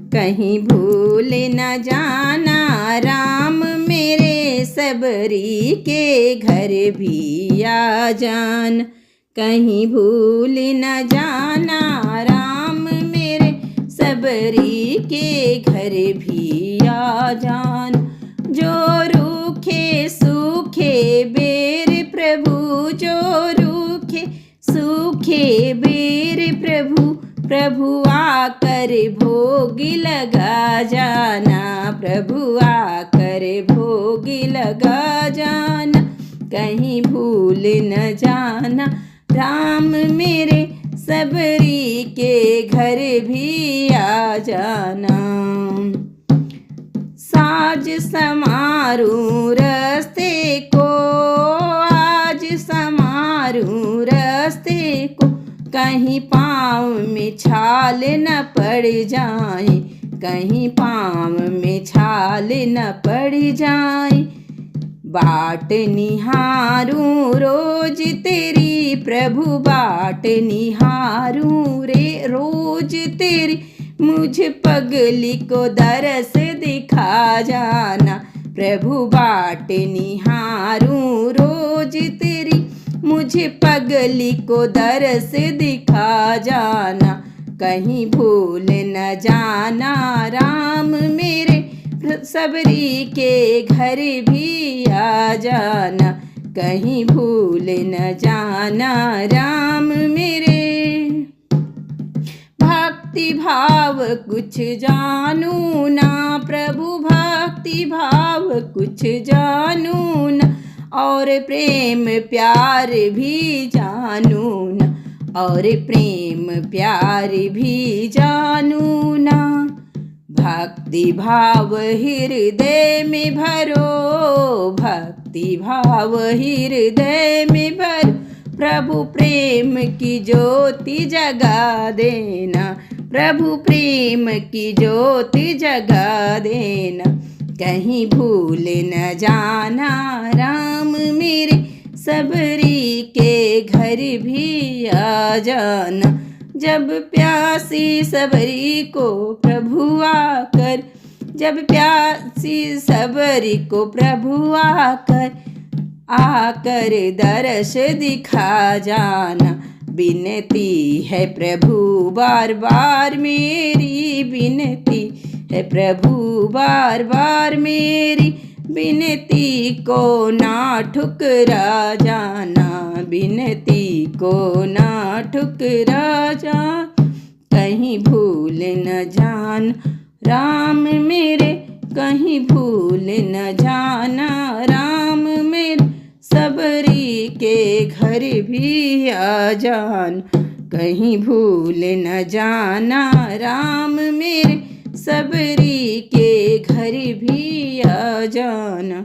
कहीं भूल न जाना राम मेरे, सबरी के घर भी आ जान। कहीं भूल न जाना राम मेरे, सबरी के घर भी आ जान। जो रूखे सूखे बेर प्रभु, जो रूखे सूखे बेर प्रभु, प्रभु आकर भोग लगा जाना। प्रभु आकर भोग लगा जाना। कहीं भूल न जाना राम मेरे, सबरी के घर भी आ जाना। साज समारूं रस्ते को, आज समारूं रस्ते को, कहीं पाँव में छाल न पड़ जाए, कहीं पाँव में छाल न पड़ जाए। बाट निहारूं रोज तेरी प्रभु, बाट निहारूं रे रोज तेरी, मुझ पगली को दरस दिखा जाना। प्रभु बाट निहारूं रोज तेरी, मुझे पगली को दरस दिखा जाना। कहीं भूल न जाना राम मेरे, सबरी के घर भी आ जाना। कहीं भूल न जाना राम मेरे। भक्ति भाव कुछ जानू ना प्रभु, भक्ति भाव कुछ जानू ना, और प्रेम प्यार भी जानू ना, और प्रेम प्यार भी जानू ना। भक्ति भाव हृदय में भरो, भक्ति भाव हृदय में भरो, प्रभु प्रेम की ज्योति जगा देना। प्रभु प्रेम की ज्योति जगा देना। कहीं भूल न जाना राम मेरे, सबरी के घर भी आ जाना। जब प्यासी सबरी को प्रभु आकर, जब प्यासी सबरी को प्रभु आकर, आकर दर्श दिखा जाना। विनती है प्रभु बार बार मेरी, विनती है प्रभु बार बार मेरी, विनती को ना ठुकरा जाना, विनती को ना ठुकरा जा। कहीं भूल न जान राम मेरे, कहीं भूल न जाना राम मेरे, सबरी के घर भी आ जान। कहीं भूल न जाना राम मेरे, सबरी के घर भी आ जाना।